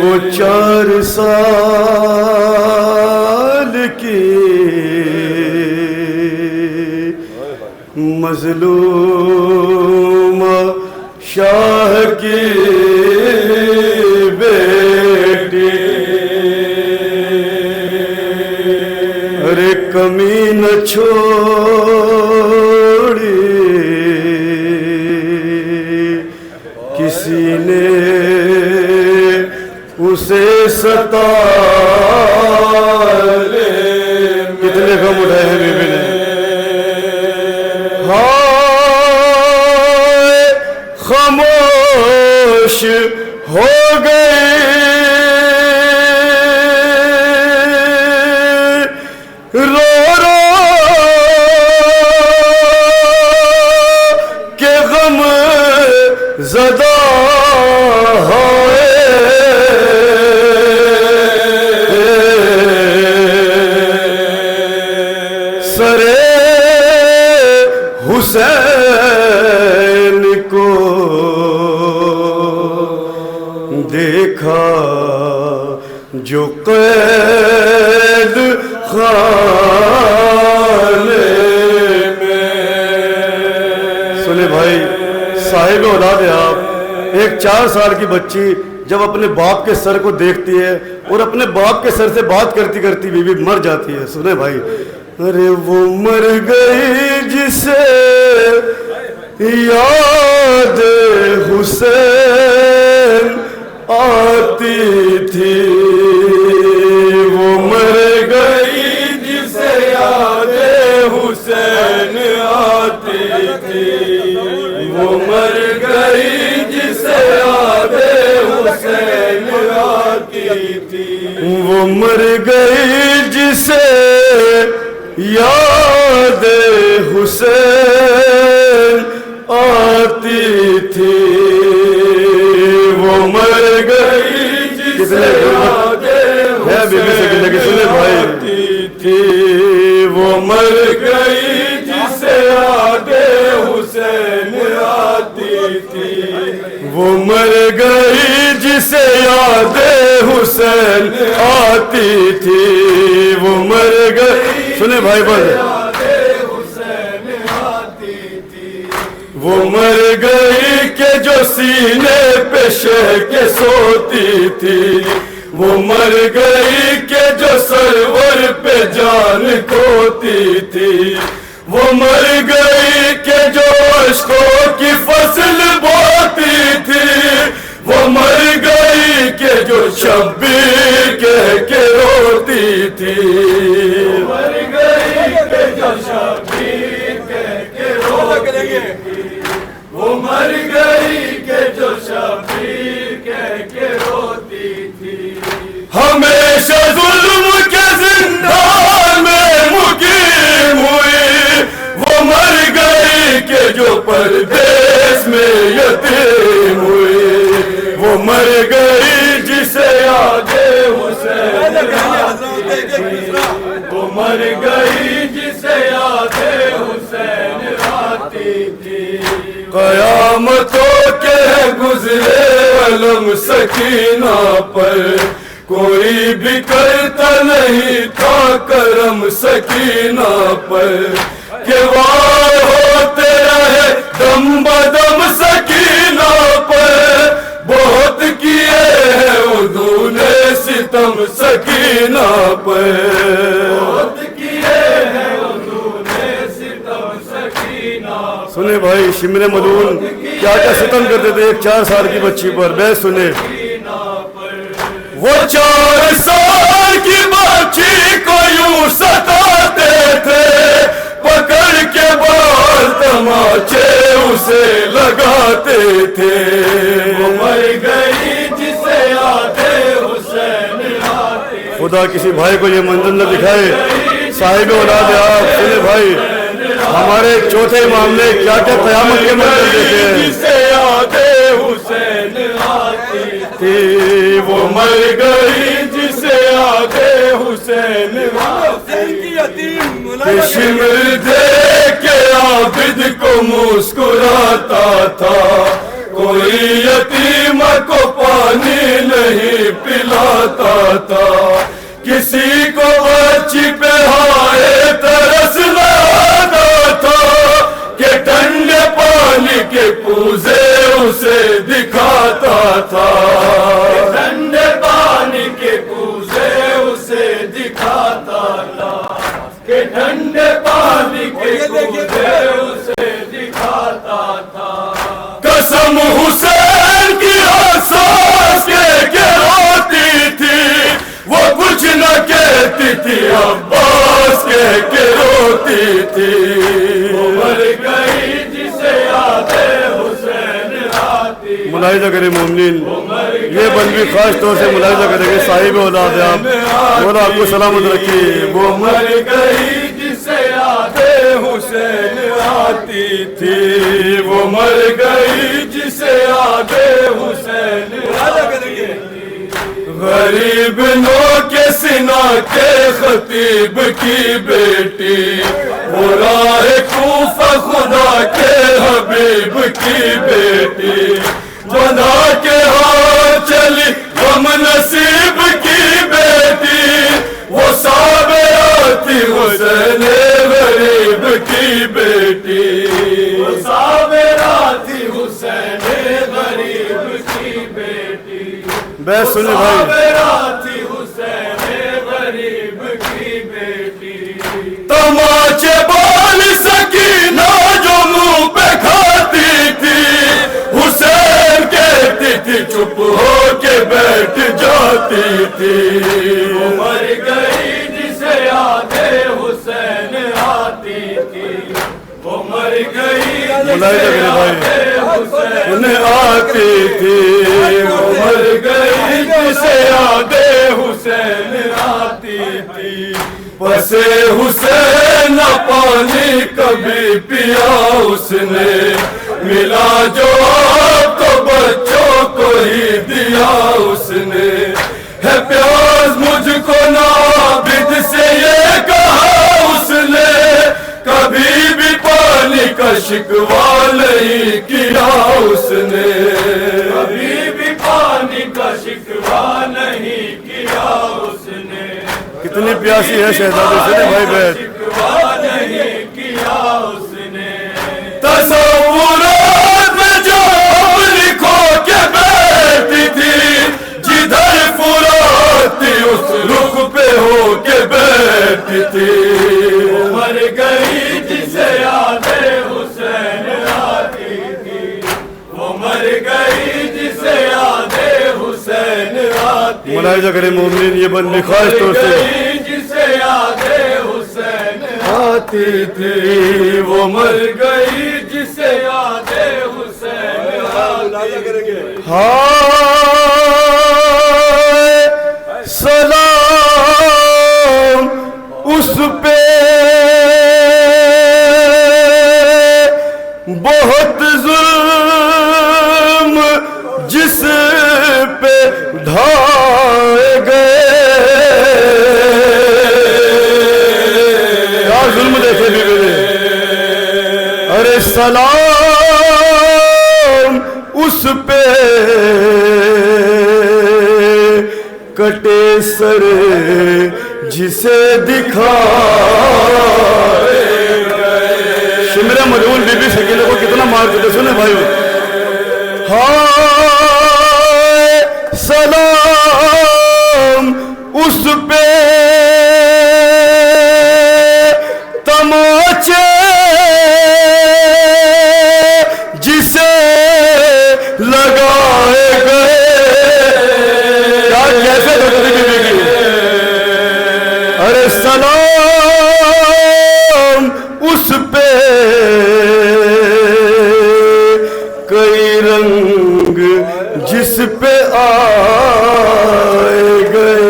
وہ 4 سال کی مظلوم شاہ کی بیٹی، ارے کمی نہ چھوڑی کسی نے اسے ستارے، کتنے غم اٹھائے ہیں بی بی نے، ہائے خاموش ہو گئے رو رو کے غم زدہ حسین کو دیکھا جو قید خانے میں۔ سنیں بھائی، صاحب اولاد ہے آپ، ایک 4 سال کی بچی جب اپنے باپ کے سر کو دیکھتی ہے اور اپنے باپ کے سر سے بات کرتی کرتی بی بی مر جاتی ہے۔ سنیں بھائی، ارے وہ مر گئی جسے یاد حسین آتی تھی، وہ مر گئی جسے یاد حسین آتی تھی، وہ مر گئی جسے یاد حسین آتی تھی، وہ مر گئی جسے یاد حسین آتی تھی، وہ مر گئی جسے یاد حسین آتی تھی، وہ مر گئی جسے یاد حسین آتی تھی، وہ مر گئی جسے یاد حسین آتی تھی، وہ مر گئی، سنیں بھائی بھائی، وہ مر گئی کہ جو سینے پہ شہ کے سوتی تھی، وہ مر گئی کہ جو سرور پہ جان کھوتی تھی، وہ مر گئی کہ جو عشقوں کی فصل بوتی تھی، وہ مر گئی کہ جو شبیر کہہ کے روتی تھی، مر گئی کہ جو شبیر کہہ کے روتی تھی، وہ مر گئی کہ جو شبیر کہہ کے روتی تھی، ہمیشہ ظلم کے زندان میں مقیم ہوئی، وہ مر گئی کہ جو پردیس میں یتیم ہوئی، وہ مر گئی جسے یاد حسین آتی تھی، وہ مر گئی جسے یاد حسین آتی تھی، قیامتوں کے گزرے علم سکینہ پر، کوئی بھی کرتا نہیں تھا کرم سکینہ پر، کہ وار ہوتے رہے دم بدم سکینہ پر، بہت کیے ہیں انہوں نے ستم سکینہ پر، بہت کیے ہیں انہوں نے ستم سکینہ پر۔ سنیں بھائی، شمر ملون کیا کیا ستم کرتے تھے ایک 4 سال کی بچی پر، بے سنیں، وہ 4 سال کی بچی کو یوں ستاتے تھے، پکڑ کے بال تماچے اسے لگاتے تھے، وہ مر گئی جسے یاد حسین آتی تھی۔ خدا کسی بھائی کو یہ منظر نہ دکھائے، صاحب اولاد آپ، سنیں بھائی، ہمارے چوتھے امام نے کیا کیا قیامت کے منظر دیکھے ہیں، جسے یاد حسین آتی تھی، وہ مر گئی جسے یاد حسین آتی تھی، شمر دیکھ کے عابد کو مسکراتا تھا، کوئی یتیم کو پانی نہیں دکھاتا تھا، کسی کو بچی پہ ہائے ترس لاتا تھا کہ ٹھنڈے پانی کے پوزے اسے دکھاتا تھا، ٹھنڈے پانی کے پوزے اسے دکھاتا تھا، کہ ٹھنڈے پانی کے پوزے اسے دکھاتا تھا۔ قسم حسین کی احساس کے روتی تھی، وہ کچھ نہ کہتی تھی، عباس کے روتی تھی۔ وہ مر گئی جسے یاد حسین آتی۔ ملاحظہ کریں مومنین، یہ بندی خاص طور سے ملاحظہ کریں گے، صاحب اولاد ہے آپ، مولا آپ کو سلامت رکھیے۔ وہ مر گئی جسے یاد حسین آتی تھی، وہ مر گئی جسے یاد حسین آتی تھی۔ غریب نو کے سنا کے خطیب کی بیٹی، وہ راہ کوفہ خدا کے حبیب کی بیٹی، بنا کے ہاتھ چلی غم نصیب کی بیٹی، وہ صابراتی حسین غریب کی بیٹی، وہ صابراتی حسین غریب کی بیٹی، بس سنیں بھائی، صابراتی حسین غریب کی بیٹی۔ تماچے بال سکینہ جو منہ پہ کھاتی تھی، حسین کہتی تھی چپ ہو کے بیٹھ جاتی تھی۔ وہ مر گئی جسے یاد حسین آتی تھی، وہ مر گئی ملاحظہ کریں بھائی، حسین آتی تھی، وہ مر گئی جسے یاد حسین آتی تھی۔ پس حسین نہ پانی کبھی پیا اس نے، ملا جو آپ کو بچوں کو ہی دیا اس نے، ہے پیاس مجھ کو نابد سے یہ کہا اس نے، کبھی بھی پانی کا شکوہ نہیں کیا اس نے، کبھی بھی پانی کا شکوہ نہیں کیا اس نے، کتنی پیاسی ہے شہزادی، سنیں بھائی بیٹھ، شکوہ نہیں کیا اس نے۔ تصورات میں جو لکھو کے بیٹھی تھی، جدھر فرات تھی اس رخ پہ ہو کے بیٹھی تھی۔ وہ مر گئی جسے یاد حسین آتی تھی، وہ مر گئی جسے یاد حسین آتی تھی۔ ملاحظہ کریں مومنین، یہ بندی خاص طور سے جسے یاد حسین آتی تھی، وہ مر گئی جسے یاد حسین آتی تھی۔ ہائے سلام اس پہ بہت ظلم جس پہ ڈھائے گئے، کیا ظلم دیکھے بھی میرے، ارے سلام اس پہ کٹے سر جسے دکھائے گئے۔ شمرہ ملعون بی بی سکینہ کو کتنا مارتے تھے، سنیں بھائی، ہائے سلام اس پہ تماچے جسے لگائے گئے، کیا کیسے دکھتی بی بی کی، ارے سلام اس پہ کئی رنگ جس پہ آئے گئے،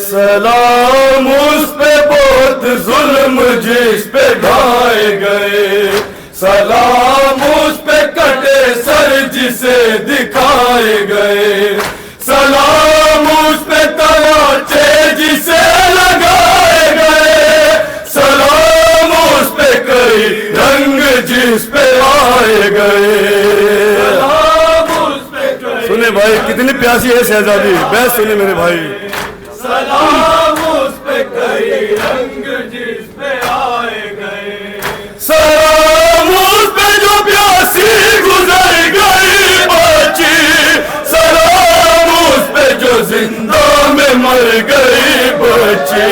سلام اس پہ بہت ظلم جس پہ ڈھائے گئے، سلام اس پہ کٹے سر جسے دکھائے گئے، سلام اس پہ تماچے جسے لگائے گئے، سلام اس پہ کئی رنگ جس پہ آئے گئے، سلام اس پہ کئی بھائی کتنی پیاسی ہے شہزادی، بس سنیں میرے بھائی. سلام اس پہ کئی رنگ جس پہ آئے گئے، سلام اس پہ جو پیاسی گزر گئی بچی، سلام اس پہ جو زندہ میں مر گئی بچی،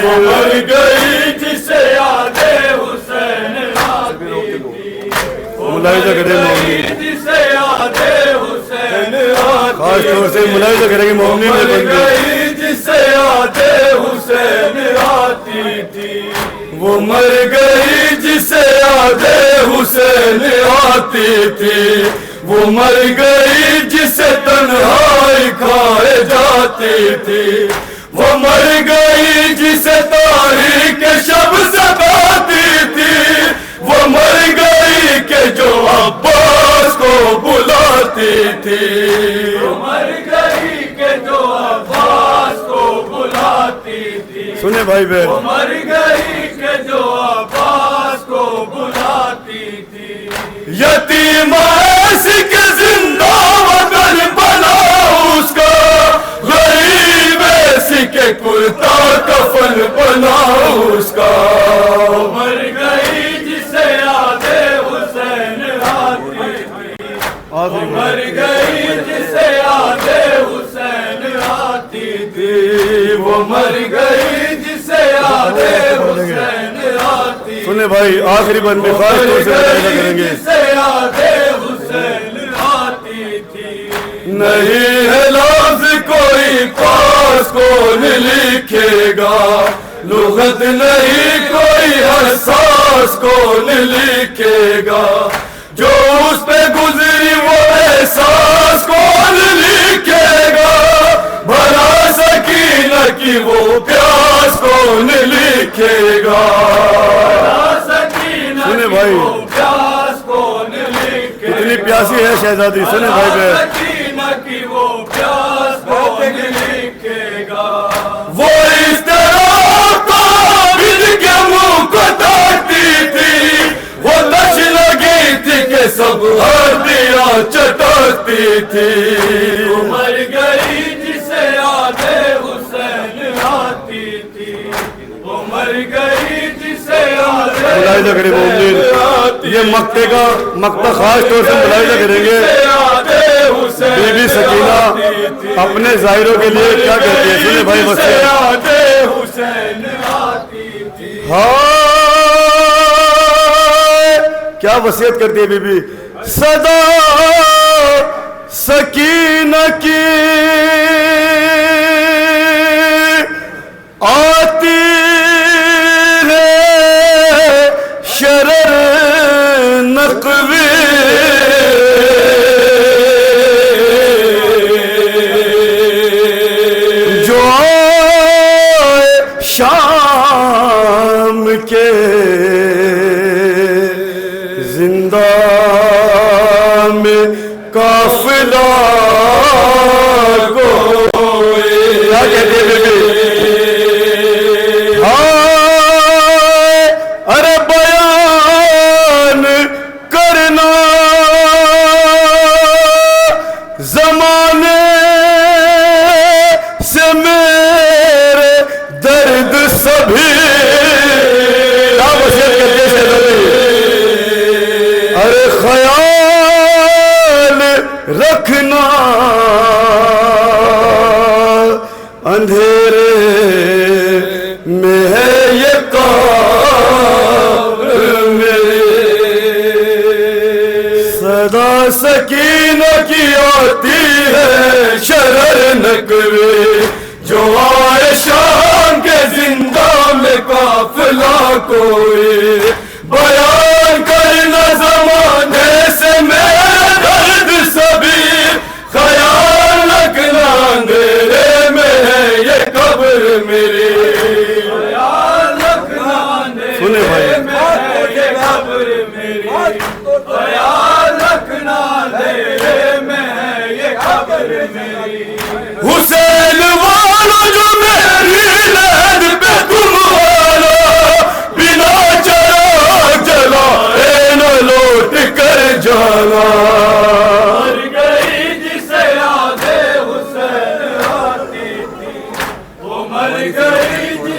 وہ مر گئی جسے یاد حسین آتی تھی، ملاحظہ کریں مومنین، جسے یاد حسین خاص طور سے ملاحظہ کریں گے مومنین نے بن گئی. جسے یاد حسین آتی تھی، وہ مر گئی جسے یاد حسین آتی تھی، وہ مر گئی جسے تنہائی کھائے جاتی تھی، وہ مر گئی جسے تاریخ شب ستاتی تھی، وہ مر گئی کہ جو عباس کو بلاتی تھی، وہ مر گئی کہ جو عباس کو بلاتی تھی، سنیں بھائی بہن، وہ مر گئی کہ جو عباس کو بلاتی تھی، یتیم ایسی کہ زندہ وطن بنا اس کا، غریب ایسی کہ کرتا کفن بنا اس کا، وہ مر گئی جسے یاد حسین آتی تھی، وہ مر گئی جسے یاد حسین آتی تھی، وہ مر گئی جسے یاد حسین آتی تھی، سنیں بھائی آخری بند میں خاص طور سے ملاحظہ کریں گے. جسے یاد حسین آتی تھی، نہیں ہے لفظ کوئی پاس کون لکھے گا، لغت نہیں کوئی حساس کون لکھے گا، جو اس پہ گزری وہ احساس کون لکھے گا، بھلا سکینہ کی وہ پیاس کون لکھے گا، سنیں بھائی پیاس کون لکھے کتنی پیاسی ہے شہزادی، سنیں بھائی بہن. سکینہ کی وہ پیاس کون لکھے گا، وہ اس طرح عابد کے منہ کو تاکتی تھی، وہ تش لگی تھی کہ سب ہڈیاں چٹکتی تھی، وہ مر گئی جسے یاد حسین آتی تھی، وہ مر گئی جسے یاد ملاحظہ کریں مومنین، یہ مقطع خاص طور سے ملاحظہ کریں گے. بی بی سکینہ اپنے ظاہروں کے لیے کیا کہتی ہے، سنیں بھائی وصیت. ہاں کیا وصیت کرتی ہے بی بی، صدا سکینہ کی آتی ہے شرر نقوی، جو آئے شام کے زندہ میں قافلہ کوئی، کیا کہتی ہے بی بی، ارے بیان کرنا زمانے سے میرے درد سبھی، کیا وصیت کرتی ہے شہزادی، ارے خیال رکھنا اندھیرے میں ہے یہ قبر میری، صدا سکینہ کی آتی ہے شرر نقوی، جو آئے شام کے زندہ میں قافلہ کوئی، بیان کرنا زمانے سے میرا درد سبھی، خیال رکھنا اندھیرے میں ہے یہ قبر میری، خیال رکھنا سنیں بھائی اندھیرے میں ہے یہ قبر میری، خیال رکھنا اندھیرے میں ہے یہ قبر میری، حسین والو جو میری لہد پہ تم والا، بنا چراغ جلائے نہ لوٹ کر جانا، مر گئی جسے مر گئی